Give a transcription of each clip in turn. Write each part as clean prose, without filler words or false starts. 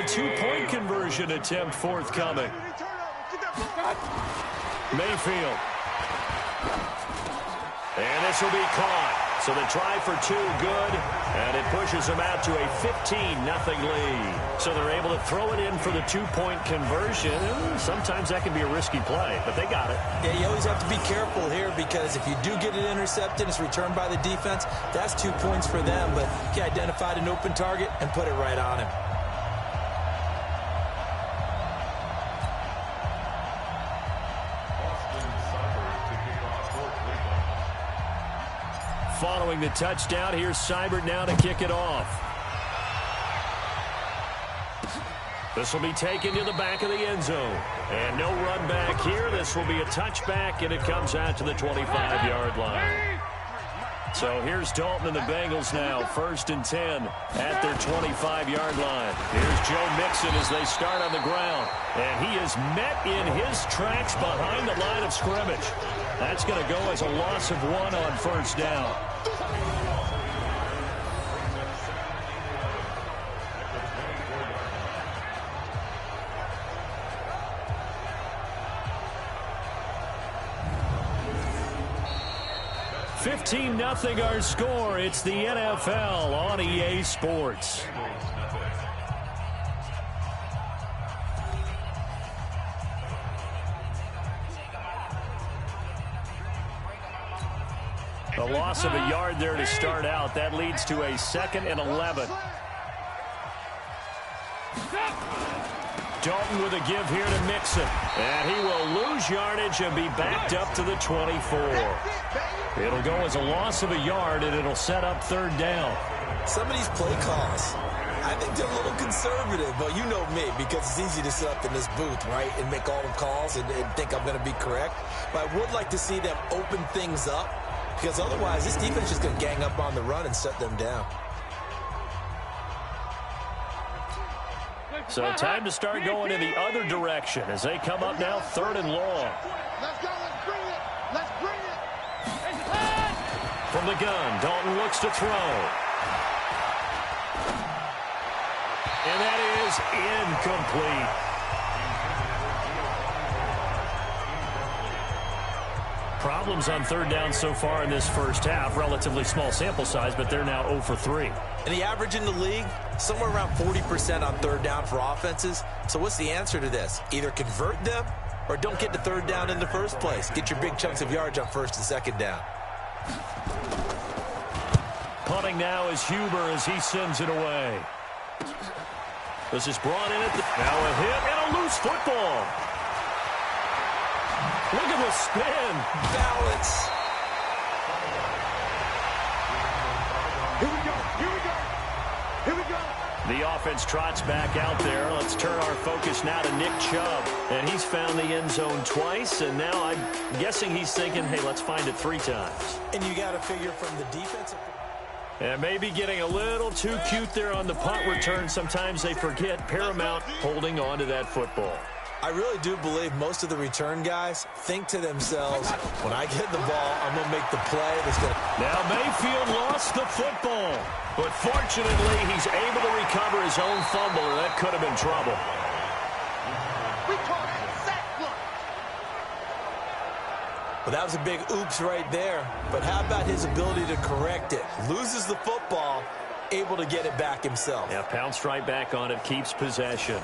two-point conversion attempt forthcoming. Mayfield. And this will be caught. So the try for two, good, and it pushes them out to a 15-0 lead. So they're able to throw it in for the two-point conversion. Sometimes that can be a risky play, but they got it. Yeah, you always have to be careful here because if you do get it intercepted, it's returned by the defense, that's 2 points for them, but he identified an open target and put it right on him. Following the touchdown, here's Seibert now to kick it off. This will be taken to the back of the end zone. And no run back here. This will be a touchback, and it comes out to the 25-yard line. So here's Dalton and the Bengals now, 1st and 10 at their 25-yard line. Here's Joe Mixon as they start on the ground. And he is met in his tracks behind the line of scrimmage. That's going to go as a loss of 1 on 1st down. $15-0 our score. It's the NFL on EA Sports. A loss of a yard there to start out. That leads to a 2nd and 11. Dalton with a give here to Mixon. And he will lose yardage and be backed up to the 24. It'll go as a loss of a yard, and it'll set up 3rd down. Some of these play calls, I think they're a little conservative, but you know me, because it's easy to sit up in this booth, right, and make all the calls and think I'm going to be correct. But I would like to see them open things up, because otherwise this defense is just going to gang up on the run and shut them down. So time to start going in the other direction as they come up now 3rd and long. Let's go. Let's bring it. Let's bring it. From the gun, Dalton looks to throw. And that is incomplete. Problems on 3rd down so far in this first half. Relatively small sample size, but they're now 0 for 3. And the average in the league, somewhere around 40% on 3rd down for offenses. So what's the answer to this? Either convert them or don't get the 3rd down in the first place. Get your big chunks of yards on 1st and 2nd down. Punting now is Huber as he sends it away. This is brought in at the... Now a hit and a loose football. Look at the spin. Balance. Here we go. Here we go. Here we go. The offense trots back out there. Let's turn our focus now to Nick Chubb. And he's found the end zone twice, and now I'm guessing he's thinking, hey, let's find it 3 times. And you got to figure from the defensive... And maybe getting a little too cute there on the punt return. Sometimes they forget Paramount holding on to that football. I really do believe most of the return guys think to themselves, when I get the ball, I'm going to make the play that's going to... Now Mayfield lost the football, but fortunately he's able to recover his own fumble, or that could have been trouble. We call it sack block. Well, that was a big oops right there. But how about his ability to correct it? Loses the football, able to get it back himself. Yeah, pounced right back on it, keeps possession.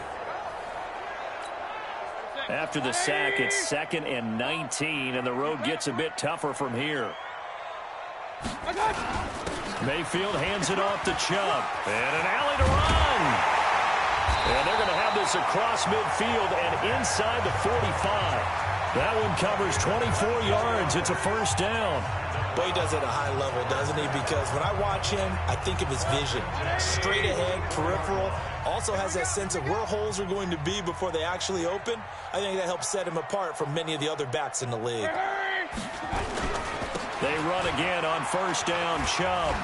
After the sack, it's 2nd and 19, and the road gets a bit tougher from here. Mayfield hands it off to Chubb. And an alley to run. And they're going to have this across midfield and inside the 45. That one covers 24 yards. It's a 1st down. But he does it at a high level, doesn't he? Because when I watch him, I think of his vision. Straight ahead, peripheral. Also has that sense of where holes are going to be before they actually open. I think that helps set him apart from many of the other backs in the league. They run again on 1st down. Chubb.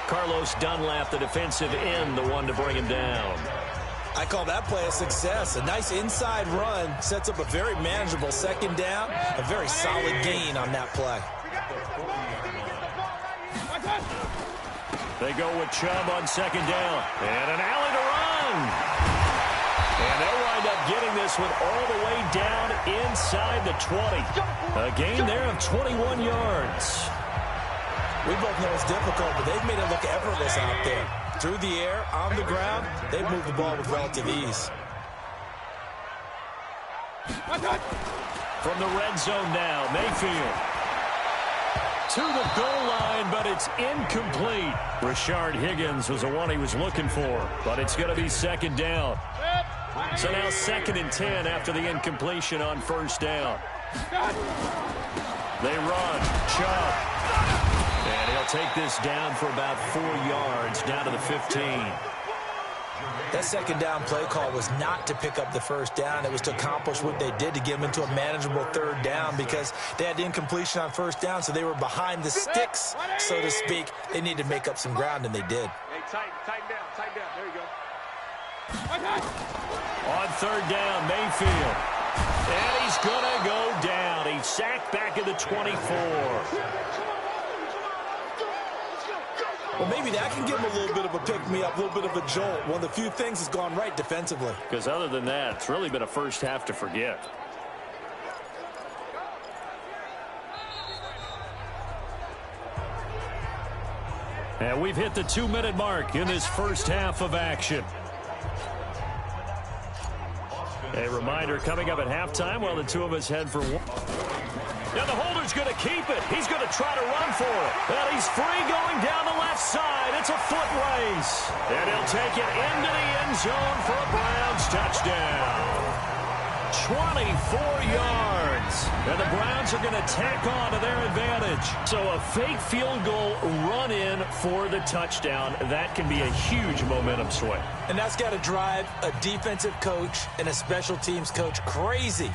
Carlos Dunlap, the defensive end, the one to bring him down. I call that play a success. A nice inside run sets up a very manageable 2nd down. A very solid gain on that play. They go with Chubb on 2nd down. And an alley to run. this one all the way down inside the 20. A gain there of 21 yards. We both know it's difficult, but they've made it look effortless out there. Through the air, on the ground, they've moved the ball with relative ease. From the red zone now, Mayfield. To the goal line, but it's incomplete. Rashard Higgins was the one he was looking for, but it's going to be second down. So now 2nd and 10 after the incompletion on first down. They run. Chubb. And he'll take this down for about 4 yards, down to the 15. That second down play call was not to pick up the first down. It was to accomplish what they did to get them into a manageable third down because they had the incompletion on first down, so they were behind the sticks, so to speak. They needed to make up some ground, and they did. Hey, tighten down. There you go. On third down, Mayfield. And he's going to go down. He's sacked back at the 24. Well, maybe that can give him a little bit of a pick-me-up, a little bit of a jolt. One of the few things that's gone right defensively. Because other than that, it's really been a first half to forget. And we've hit the 2-minute mark in this first half of action. A reminder coming up at halftime while the two of us head for one. Now the holder's going to keep it. He's going to try to run for it. And he's free going down the left side. It's a foot race. And he'll take it into the end zone for a Browns touchdown. 24 yards. And the Browns are going to tack on to their advantage. So a fake field goal run in for the touchdown. That can be a huge momentum swing. And that's got to drive a defensive coach and a special teams coach crazy.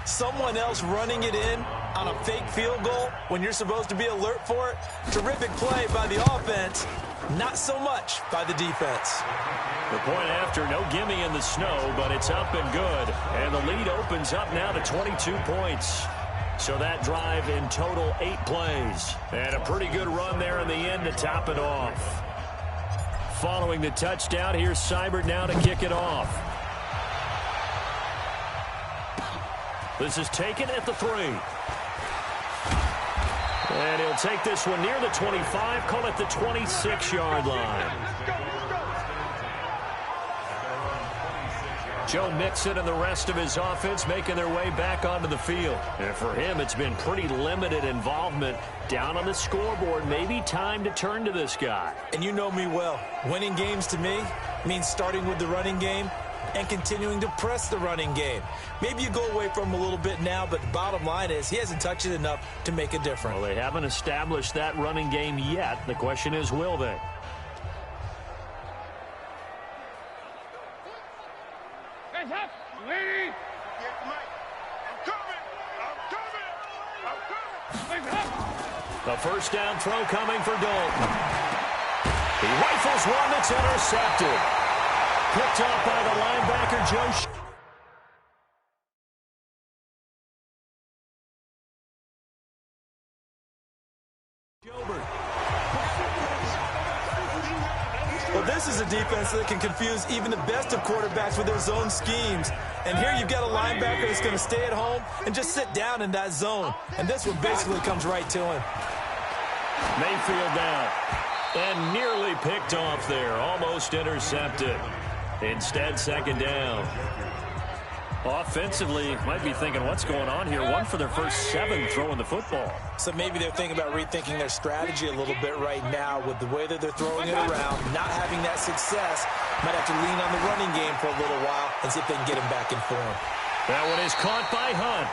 Someone else running it in on a fake field goal when you're supposed to be alert for it. Terrific play by the offense. Not so much by the defense. The point after, no gimme in the snow, but it's up and good. And the lead opens up now to 22 points. So that drive in total 8 plays. And a pretty good run there in the end to top it off. Following the touchdown, here's Seibert now to kick it off. This is taken at the 3. And he'll take this one near the 25, call it the 26-yard line. Joe Mixon and the rest of his offense making their way back onto the field. And for him, it's been pretty limited involvement down on the scoreboard. Maybe time to turn to this guy. And you know me well. Winning games to me means starting with the running game and continuing to press the running game. Maybe you go away from him a little bit now, but the bottom line is he hasn't touched it enough to make a difference. Well, they haven't established that running game yet. The question is, will they? The first down throw coming for Dalton. He rifles one that's intercepted. Picked up by the linebacker, Joe. Well, this is a defense that can confuse even the best of quarterbacks with their zone schemes. And here you've got a linebacker that's going to stay at home and just sit down in that zone. And this one basically comes right to him. Mayfield down. And nearly picked off there. Almost intercepted. Instead, second down. Offensively, might be thinking, what's going on here? One for their first 7 throwing the football. So maybe they're thinking about rethinking their strategy a little bit right now with the way that they're throwing it around, not having that success. Might have to lean on the running game for a little while and see if they can get him back in form. That one is caught by Hunt.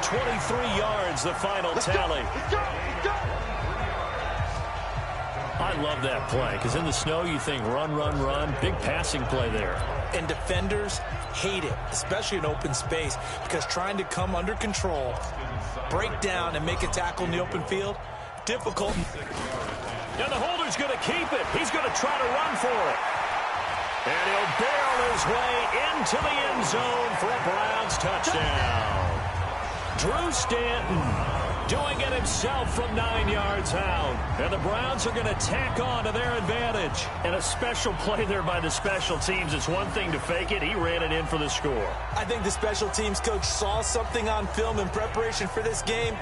23 yards, the final tally. I love that play because in the snow you think run, run, run. Big passing play there. And defenders hate it, especially in open space, because trying to come under control, break down, and make a tackle in the open field, difficult. Now the holder's going to keep it. He's going to try to run for it. And he'll barrel his way into the end zone for a Browns touchdown. Drew Stanton doing it himself from 9 yards out. And the Browns are going to tack on to their advantage. And a special play there by the special teams. It's one thing to fake it. He ran it in for the score. I think the special teams coach saw something on film in preparation for this game,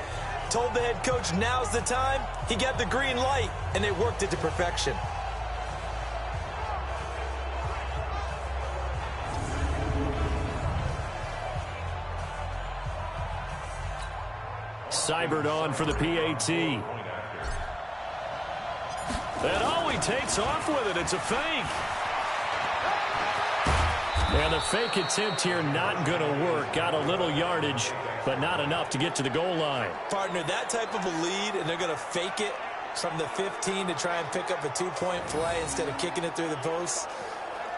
told the head coach now's the time. He got the green light, and they worked it to perfection. Seibert on for the PAT. And oh, he takes off with it. It's a fake. And the fake attempt here not going to work. Got a little yardage, but not enough to get to the goal line. Partner, that type of a lead, and they're going to fake it from the 15 to try and pick up a 2-point play instead of kicking it through the posts.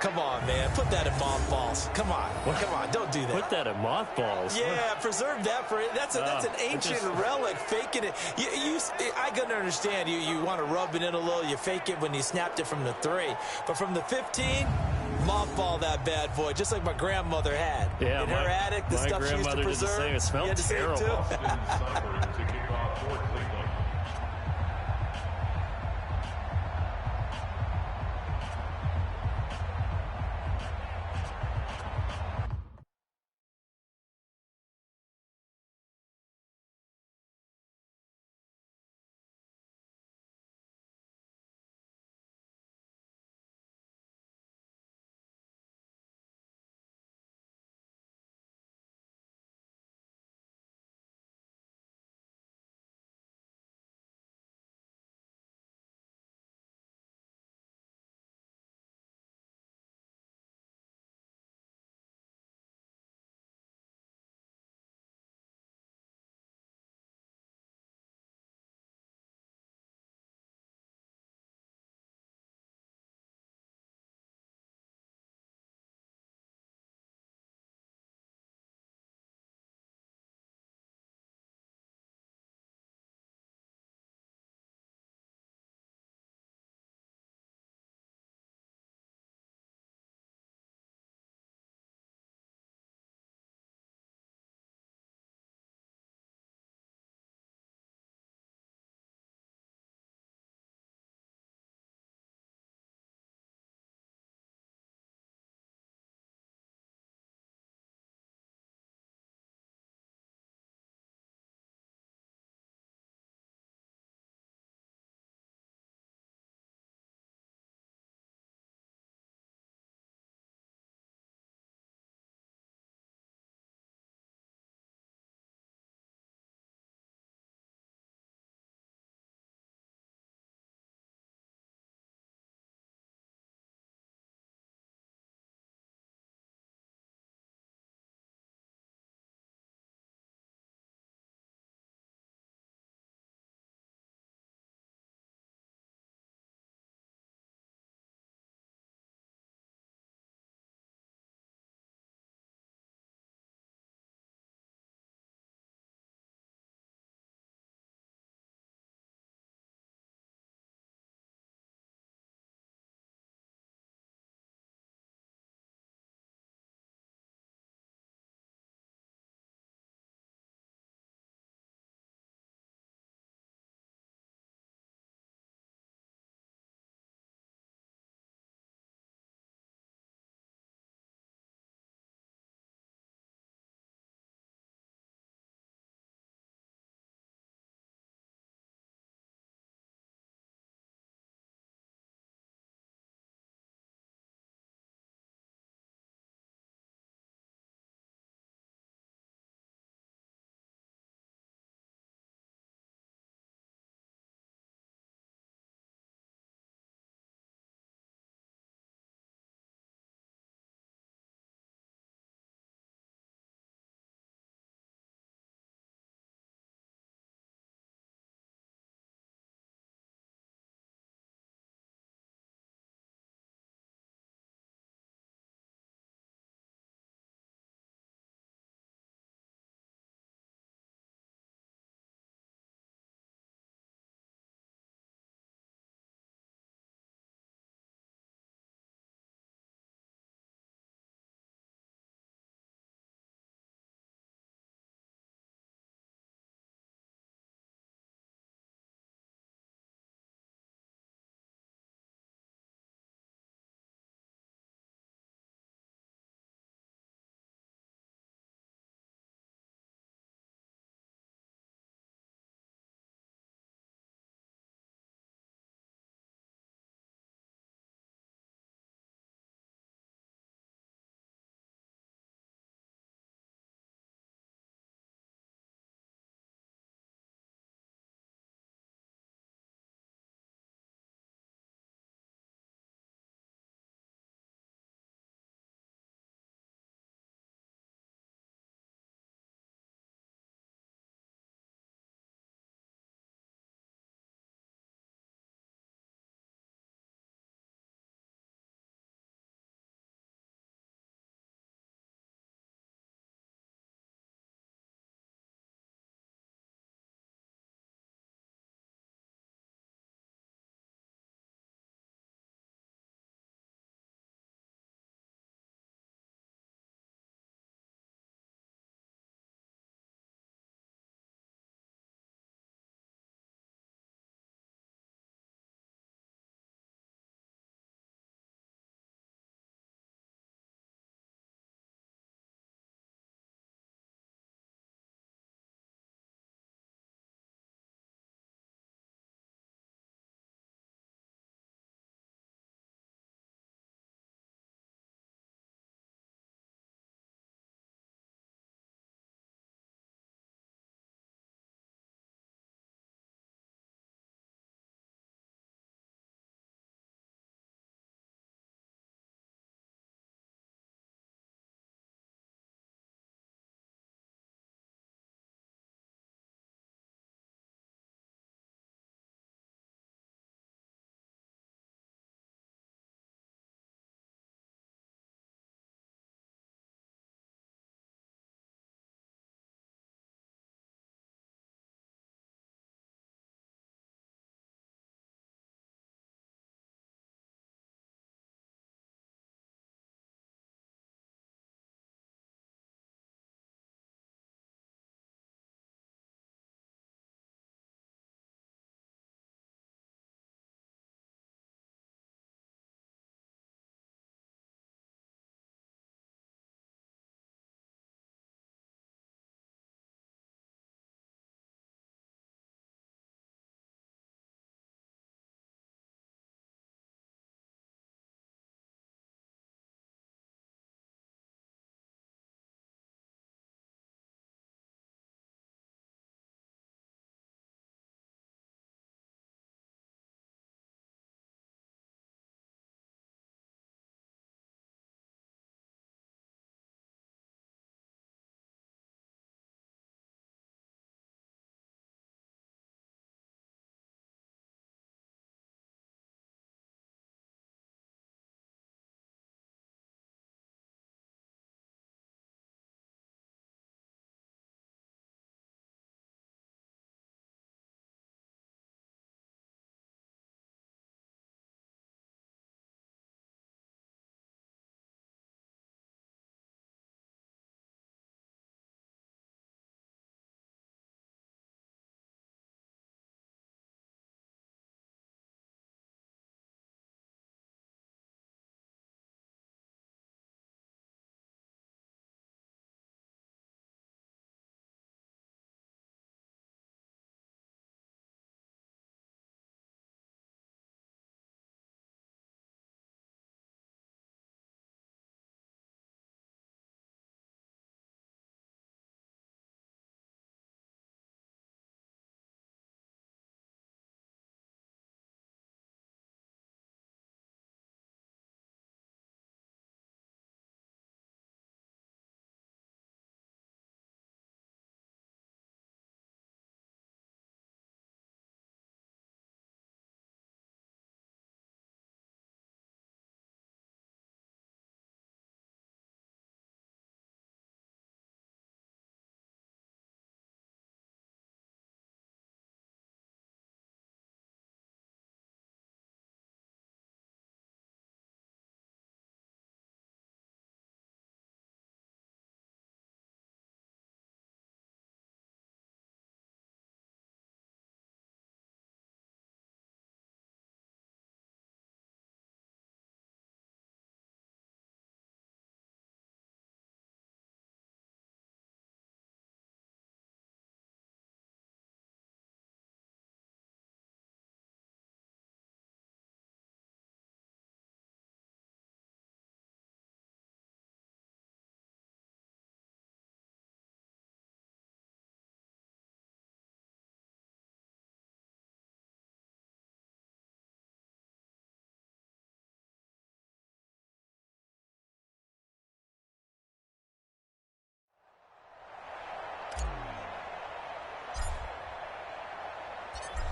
Come on, man. Put that in mothballs. Come on. Come on. Don't do that. Put that in mothballs. Yeah, preserve that for it. That's an ancient relic. Faking it. I can understand. You want to rub it in a little. You fake it when you snapped it from the 3. But from the 15, mothball that bad boy, just like my grandmother had. Yeah, in her attic, the stuff she used to preserve. Did the same. It smelled terrible.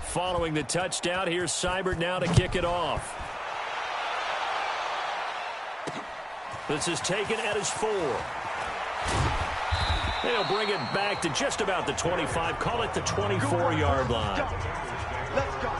Following the touchdown, here's Seibert now to kick it off. This is taken at his 4. They'll bring it back to just about the 25. Call it the 24-yard line. Let's go.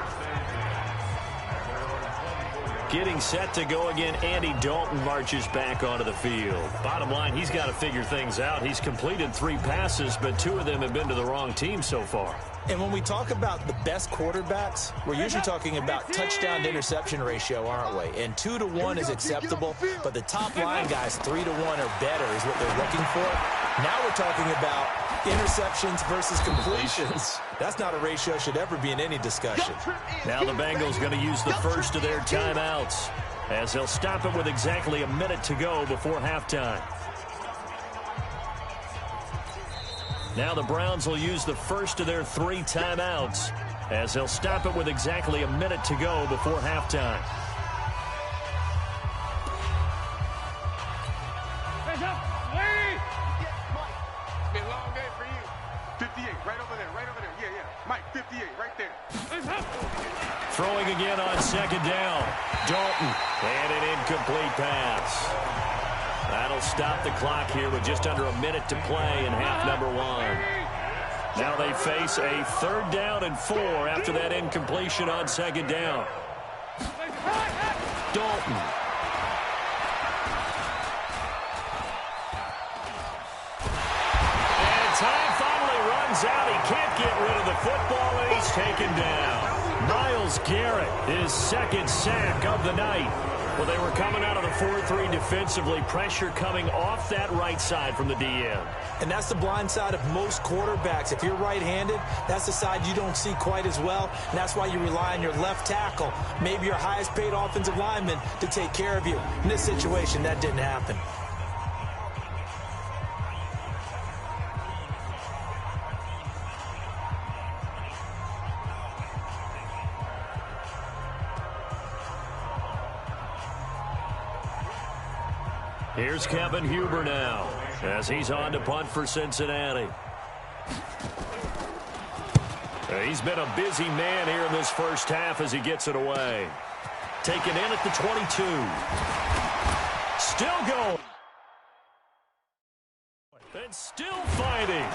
Getting set to go again, Andy Dalton marches back onto the field. Bottom line, he's got to figure things out. He's completed 3 passes, but 2 of them have been to the wrong team so far. And when we talk about the best quarterbacks, we're usually talking about touchdown to interception ratio, aren't we? And 2 to 1 is acceptable, but the top line guys, 3 to 1 or better is what they're looking for. Now we're talking about interceptions versus completions. That's not a ratio should ever be in any discussion. Now the Bengals going to use the first of their timeouts as they'll stop it with exactly a minute to go before halftime. Now the Browns will use the first of their 3 timeouts as they'll stop it with exactly a minute to go before halftime. Been a long day for you. 58, right over there, right over there. Yeah, yeah. Mike, 58, right there. Throwing again on second down. Dalton, and an incomplete pass. That'll stop the clock here with just under a minute to play in half number 1. Now they face a 3rd down and 4 after that incompletion on second down. Dalton. And time finally runs out. He can't get rid of the football, and he's taken down. Myles Garrett, his 2nd sack of the night. Well, they were coming out of the 4-3 defensively. Pressure coming off that right side from the DN. And that's the blind side of most quarterbacks. If you're right-handed, that's the side you don't see quite as well. And that's why you rely on your left tackle, maybe your highest-paid offensive lineman, to take care of you. In this situation, that didn't happen. Here's Kevin Huber now as he's on to punt for Cincinnati. He's been a busy man here in this first half as he gets it away. Taken in at the 22. Still going. And still fighting.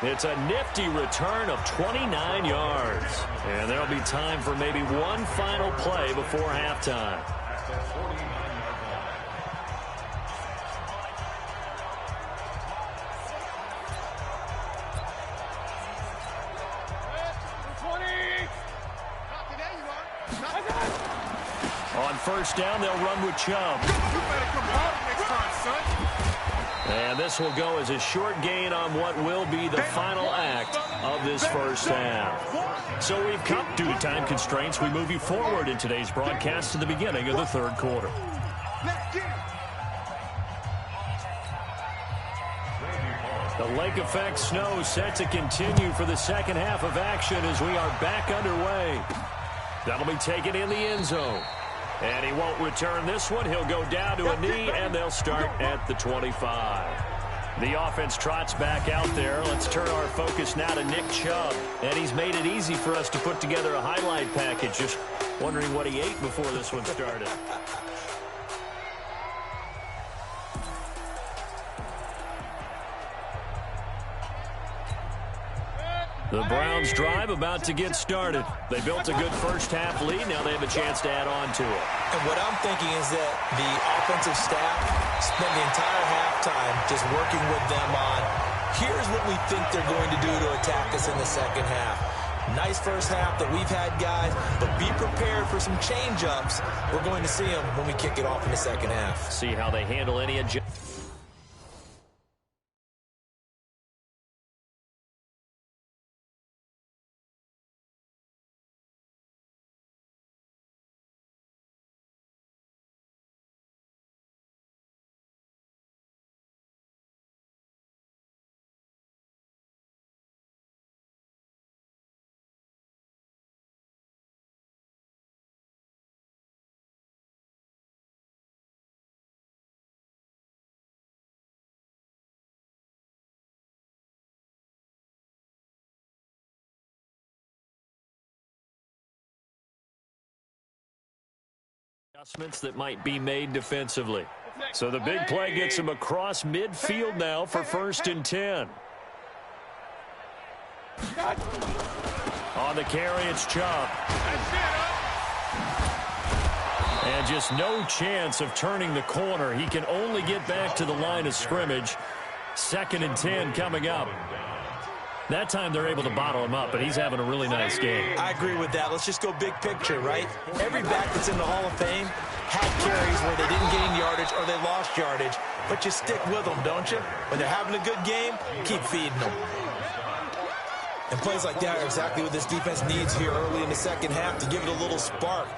It's a nifty return of 29 yards. And there'll be time for maybe one final play before halftime. On first down, they'll run with Chubb. You better come home next time, son. And this will go as a short gain on what will be the final act of this first half. So we've come, due to time constraints, we move you forward in today's broadcast to the beginning of the 3rd quarter. Let's get it. The lake effect snow set to continue for the second half of action as we are back underway. That'll be taken in the end zone. And he won't return this one. He'll go down to a knee, and they'll start at the 25. The offense trots back out there. Let's turn our focus now to Nick Chubb. And he's made it easy for us to put together a highlight package. Just wondering what he ate before this one started. The Browns drive about to get started. They built a good first half lead. Now they have a chance to add on to it. And what I'm thinking is that the offensive staff spent the entire halftime just working with them on, here's what we think they're going to do to attack us in the second half. Nice first half that we've had, guys, but be prepared for some change-ups. We're going to see them when we kick it off in the second half. See how they handle any adjustments. Adjustments that might be made defensively. So the big play gets him across midfield now for 1st and 10. On the carry, it's Chubb. And just no chance of turning the corner. He can only get back to the line of scrimmage. 2nd and 10 coming up. That time they're able to bottle him up, but he's having a really nice game. I agree with that. Let's just go big picture, right? Every back that's in the Hall of Fame had carries where they didn't gain yardage or they lost yardage, but you stick with them, don't you? When they're having a good game, keep feeding them. And plays like that are exactly what this defense needs here early in the second half to give it a little spark.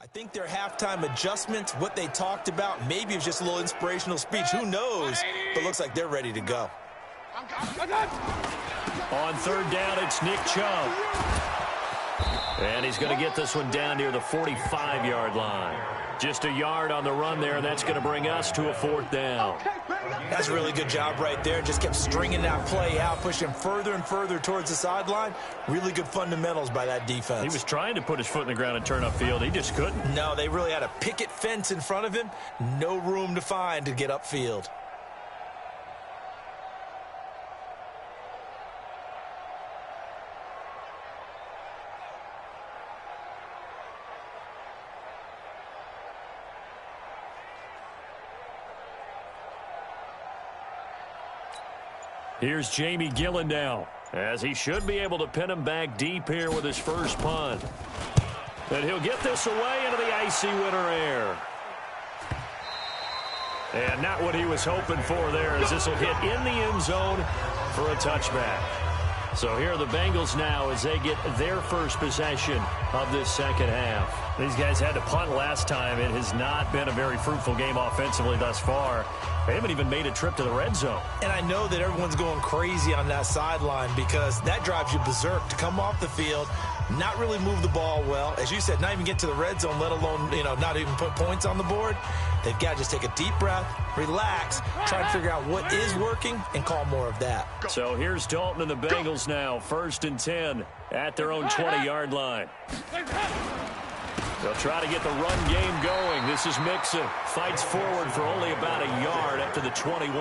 I think their halftime adjustments, what they talked about, maybe it was just a little inspirational speech. Who knows? But looks like they're ready to go. On 3rd down, it's Nick Chubb. And he's going to get this one down near the 45-yard line. Just a yard on the run there, and that's going to bring us to a 4th down. That's a really good job right there. Just kept stringing that play out, pushing further and further towards the sideline. Really good fundamentals by that defense. He was trying to put his foot in the ground and turn upfield. He just couldn't. No, they really had a picket fence in front of him. No room to find to get upfield. Here's Jamie Gillen now, as he should be able to pin him back deep here with his first punt. And he'll get this away into the icy winter air. And not what he was hoping for there, as this will hit in the end zone for a touchback. So here are the Bengals now as they get their first possession of this second half. These guys had to punt last time. It has not been a very fruitful game offensively thus far. They haven't even made a trip to the red zone. And I know that everyone's going crazy on that sideline because that drives you berserk to come off the field, not really move the ball well. As you said, not even get to the red zone, let alone, not even put points on the board. They've got to just take a deep breath, relax, try to figure out what is working, and call more of that. So here's Dalton and the Bengals now, 1st and 10 at their own 20-yard line. They'll try to get the run game going. This is Mixon. Fights forward for only about a yard up to the 21.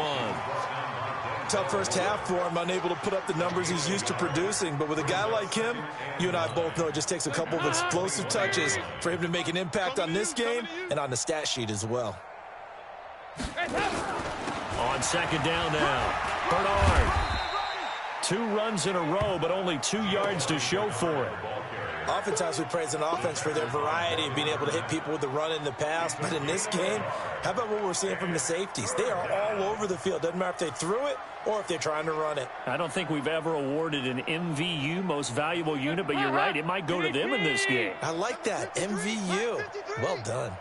Tough first half for him, unable to put up the numbers he's used to producing. But with a guy like him, you and I both know it just takes a couple of explosive touches for him to make an impact on this game and on the stat sheet as well. On 2nd down now, Bernard. 2 runs in a row, but only 2 yards to show for it. Oftentimes we praise an offense for their variety of being able to hit people with the run in the pass. But in this game, how about what we're seeing from the safeties? They are all over the field. Doesn't matter if they threw it or if they're trying to run it. I don't think we've ever awarded an MVU, most valuable unit, but you're right. It might go to them in this game. I like that. MVU. Well done.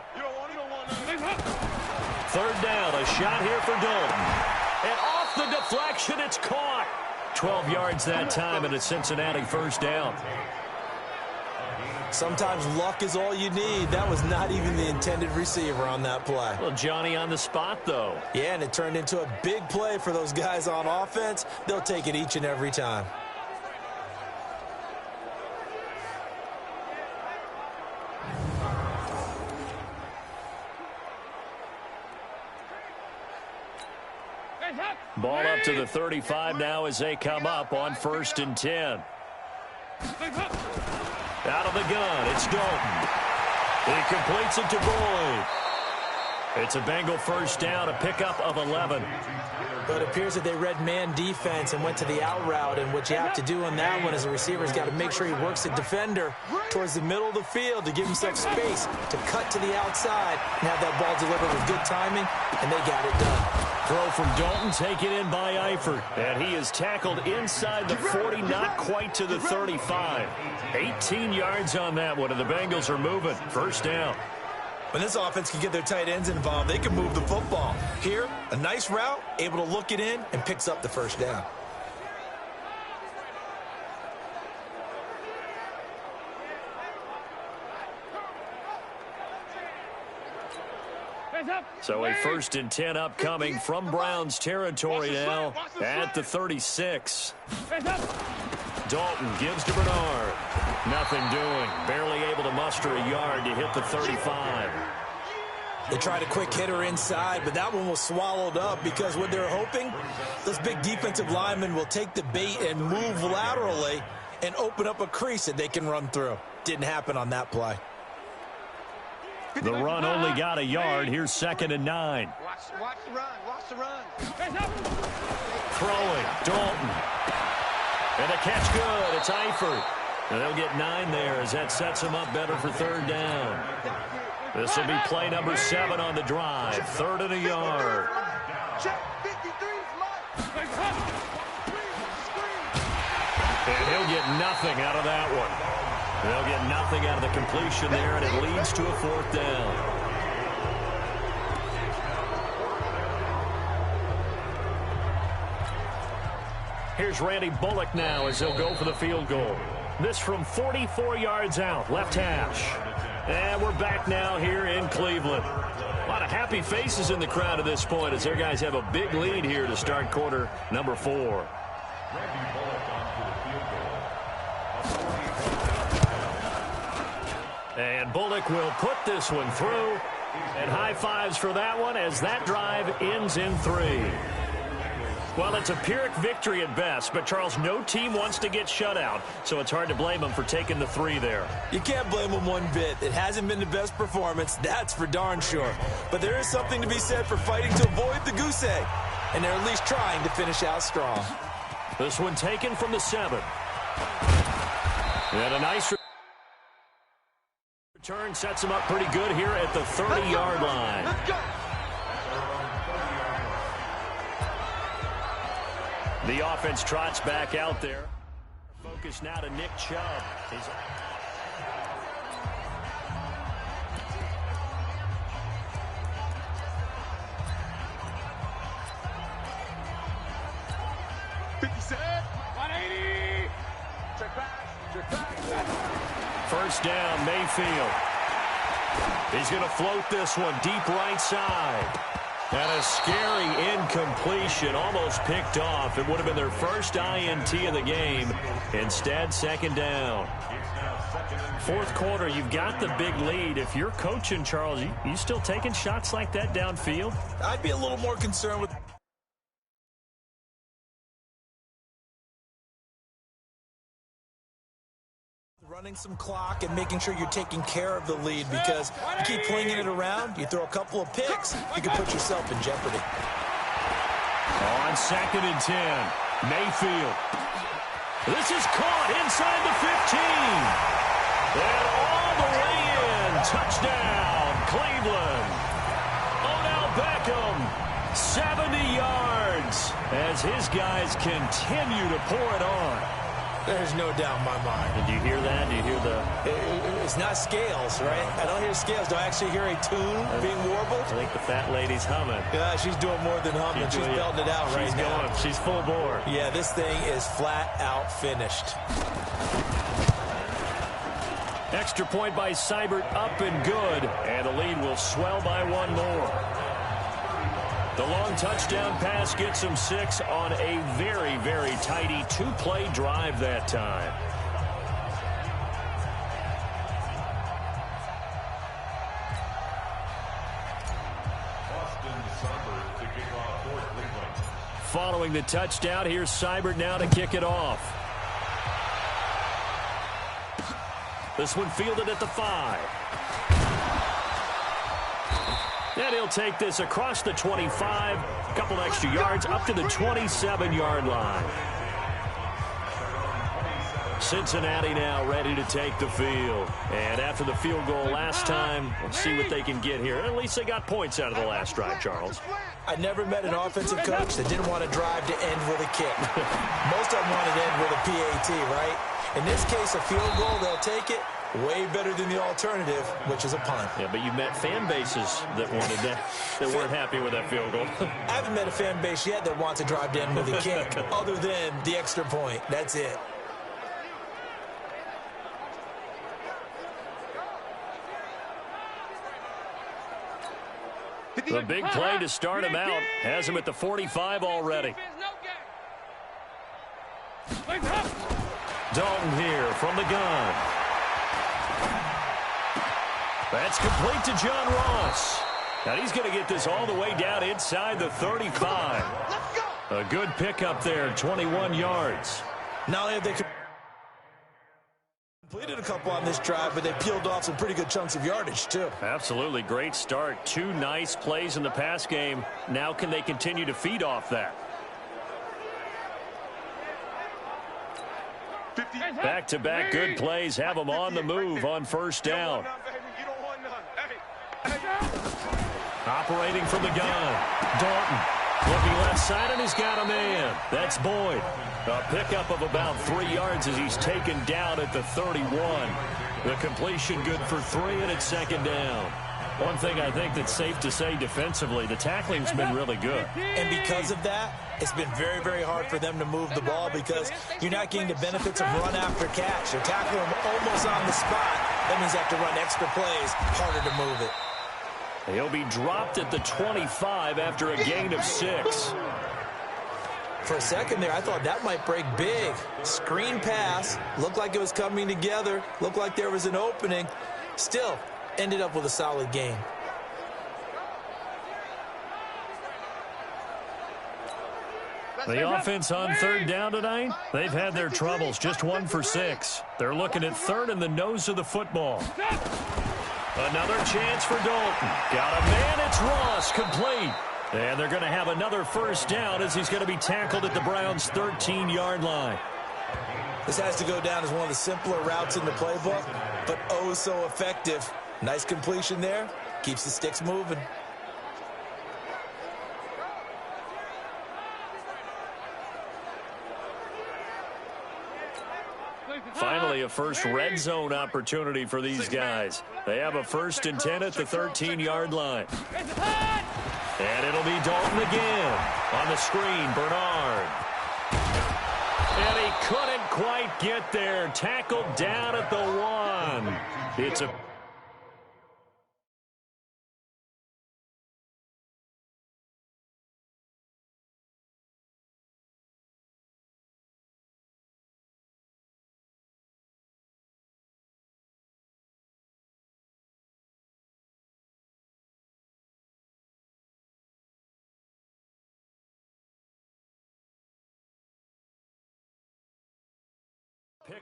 3rd down, a shot here for Dalton. And off the deflection, it's caught. 12 yards that time, and a Cincinnati 1st down. Sometimes luck is all you need. That was not even the intended receiver on that play. Well, Johnny on the spot, though. Yeah, and it turned into a big play for those guys on offense. They'll take it each and every time. Ball up to the 35 now as they come up on 1st and 10. Out of the gun, it's Dalton. He completes it to Boyd. It's a Bengal 1st down, a pickup of 11. But it appears that they read man defense and went to the out route, and what you have to do on that one as a receiver is got to make sure he works the defender towards the middle of the field to give himself space to cut to the outside and have that ball delivered with good timing, and they got it done. Throw from Dalton, taken in by Eifert. And he is tackled inside the 40, not quite to the 35. 18 yards on that one, and the Bengals are moving. 1st down. When this offense can get their tight ends involved, they can move the football. Here, a nice route, able to look it in, and picks up the 1st down. So a 1st and 10 upcoming from Browns territory now at the 36. Dalton gives to Bernard. Nothing doing. Barely able to muster a yard to hit the 35. They tried a quick hitter inside, but that one was swallowed up because what they're hoping, those big defensive linemen will take the bait and move laterally and open up a crease that they can run through. Didn't happen on that play. The run only got a yard. Here's 2nd and 9. Watch the run. Watch the run. Throwing. Dalton. And a catch good. It's Eifert. And they'll get 9 there as that sets them up better for 3rd down. This will be play number 7 on the drive. 3rd and a yard. And he'll get nothing out of that one. They'll get nothing out of the completion there, and it leads to a 4th down. Here's Randy Bullock now as he'll go for the field goal. This from 44 yards out, left hash. And we're back now here in Cleveland. A lot of happy faces in the crowd at this point as their guys have a big lead here to start quarter number 4. And Bullock will put this one through. And high fives for that one as that drive ends in 3. Well, it's a Pyrrhic victory at best, but, Charles, no team wants to get shut out, so it's hard to blame them for taking the 3 there. You can't blame them one bit. It hasn't been the best performance, that's for darn sure. But there is something to be said for fighting to avoid the goose egg, and they're at least trying to finish out strong. This one taken from the 7. And a nice return sets them up pretty good here at the 30-yard line. Let's go. The offense trots back out there. Focus now to Nick Chubb. First down, Mayfield. He's going to float this one deep right side. And a scary incompletion, almost picked off. It would have been their first INT of the game. Instead, 2nd down. 4th quarter, you've got the big lead. If you're coaching, Charles, you still taking shots like that downfield? I'd be a little more concerned with running some clock and making sure you're taking care of the lead, because you keep flinging it around, you throw a couple of picks, you can put yourself in jeopardy. On 2nd and 10, Mayfield. This is caught inside the 15. And all the way in. Touchdown, Cleveland. Odell Beckham, 70 yards as his guys continue to pour it on. There's no doubt in my mind. Did you hear that? Do you hear the... It's not scales, right? I don't hear scales. Do I actually hear a tune being warbled? I think the fat lady's humming. Yeah, she's doing more than humming. She's belting it out right now. She's full bore. Yeah, this thing is flat out finished. Extra point by Seibert, up and good. And the lead will swell by 1 more. The long touchdown pass gets them 6 on a very, very tidy 2-play drive that time. Following the touchdown, here's Seibert now to kick it off. This one fielded at the 5. And he'll take this across the 25, a couple extra yards, up to the 27-yard line. Cincinnati now ready to take the field. And after the field goal last time, we'll see what they can get here. At least they got points out of the last drive, Charles. I never met an offensive coach that didn't want to drive to end with a kick. Most of them wanted to end with a PAT, right? In this case, a field goal, they'll take it. Way better than the alternative, which is a punt. Yeah, but you met fan bases that wanted that, that weren't happy with that field goal. I haven't met a fan base yet that wants to drive to end with a kick, other than the extra point. That's it. The big play to start him out has him at the 45 already. Dalton here from the gun. That's complete to John Ross. And he's going to get this all the way down inside the 35. A good pickup there, 21 yards. Not only have they completed a couple on this drive, but they peeled off some pretty good chunks of yardage, too. Absolutely great start. 2 nice plays in the pass game. Now can they continue to feed off that? Back-to-back good plays have them on the move on first down. Operating from the gun. Dalton looking left side, and he's got a man. That's Boyd. A pickup of about 3 yards as he's taken down at the 31. The completion good for 3, and it's second down. One thing I think that's safe to say defensively, the tackling's been really good. And because of that, it's been very, very hard for them to move the ball because you're not getting the benefits of run after catch. You're tackling them almost on the spot. That means you have to run extra plays, harder to move it. He'll be dropped at the 25 after a gain of 6. For a second there, I thought that might break big. Screen pass, looked like it was coming together, looked like there was an opening. Still, ended up with a solid gain. The offense on third down tonight, they've had their troubles, just 1 for 6. They're looking at third in the nose of the football. Another chance for Dalton. Got a man, it's Ross, complete. And they're going to have another first down as he's going to be tackled at the Browns' 13-yard line. This has to go down as one of the simpler routes in the playbook, but oh so effective. Nice completion there. Keeps the sticks moving. Finally, a first red zone opportunity for these guys. They have a 1st and 10 at the 13-yard line. And it'll be Dalton again. On the screen, Bernard. And he couldn't quite get there. Tackled down at the 1. It's a...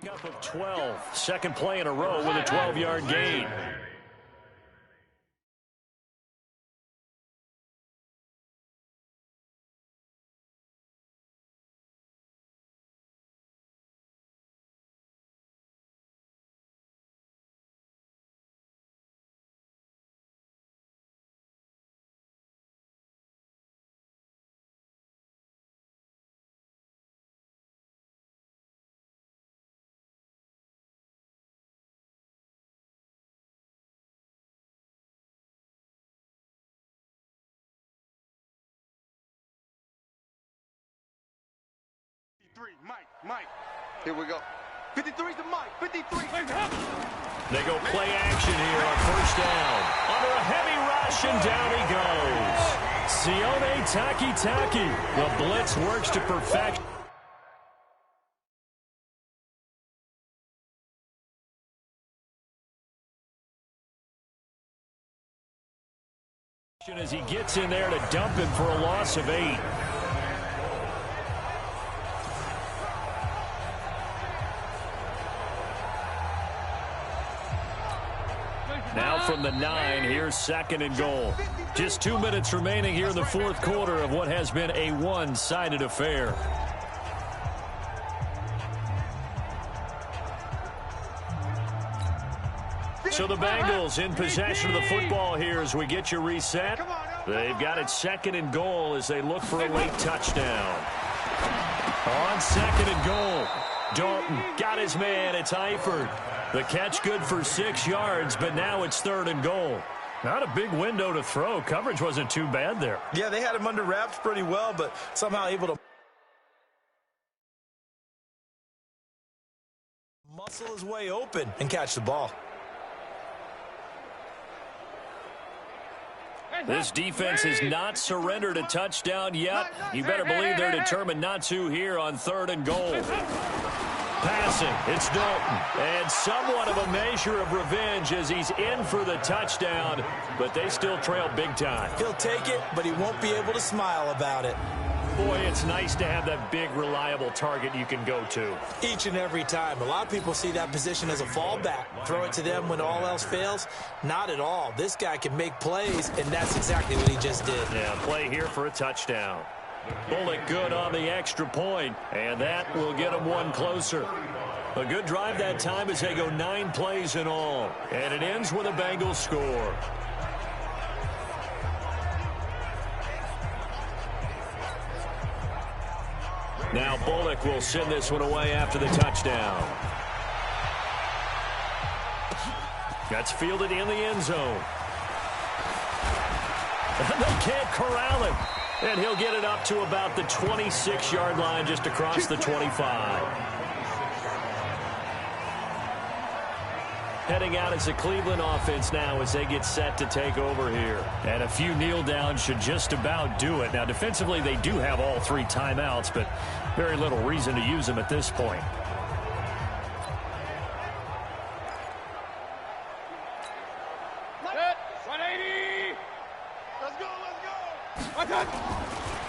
Pickup of 12. Second play in a row with a 12-yard gain. Mike. Here we go. 53 to Mike. 53. They go play action here on first down. Under a heavy rush, and down he goes. Sione Takitaki. The blitz works to perfection. As he gets in there to dump him for a loss of 8. Now from the 9, here's 2nd and goal. Just 2 minutes remaining here in the 4th quarter of what has been a one-sided affair. So the Bengals in possession of the football here as we get you reset. They've got it 2nd and goal as they look for a late touchdown. On 2nd and goal, Dalton got his man. It's Eifert. The catch good for 6 yards, but now it's 3rd and goal. Not a big window to throw. Coverage wasn't too bad there. Yeah, they had him under wraps pretty well, but somehow able to muscle his way open and catch the ball. This defense has not surrendered a touchdown yet. You better believe they're determined not to here on 3rd and goal. Passing, it's Dalton. And somewhat of a measure of revenge as he's in for the touchdown, but they still trail big time. He'll take it, but he won't be able to smile about it. Boy, it's nice to have that big, reliable target you can go to. Each and every time. A lot of people see that position as a fallback. Throw it to them when all else fails. Not at all. This guy can make plays, and that's exactly what he just did. Yeah, play here for a touchdown. Bullock good on the extra point, and that will get him one closer. A good drive that time as they go 9 plays in all, and it ends with a Bengals score. Now Bullock will send this one away after the touchdown. That's fielded in the end zone. And they can't corral him. And he'll get it up to about the 26-yard line just across the 25. Heading out as a Cleveland offense now as they get set to take over here. And a few kneel downs should just about do it. Now, defensively, they do have all 3 timeouts, but very little reason to use them at this point.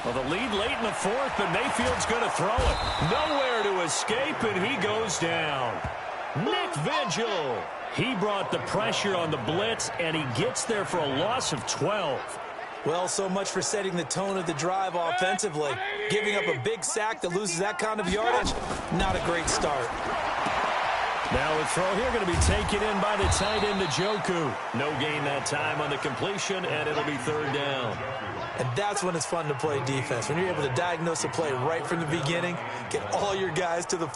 Well, the lead late in the 4th, but Mayfield's going to throw it. Nowhere to escape, and he goes down. Nick Vigil. He brought the pressure on the blitz, and he gets there for a loss of 12. Well, so much for setting the tone of the drive offensively. Giving up a big sack that loses that kind of yardage, not a great start. Now a throw here going to be taken in by the tight end, Njoku. No gain that time on the completion, and it'll be 3rd down. And that's when it's fun to play defense. When you're able to diagnose a play right from the beginning, get all your guys to the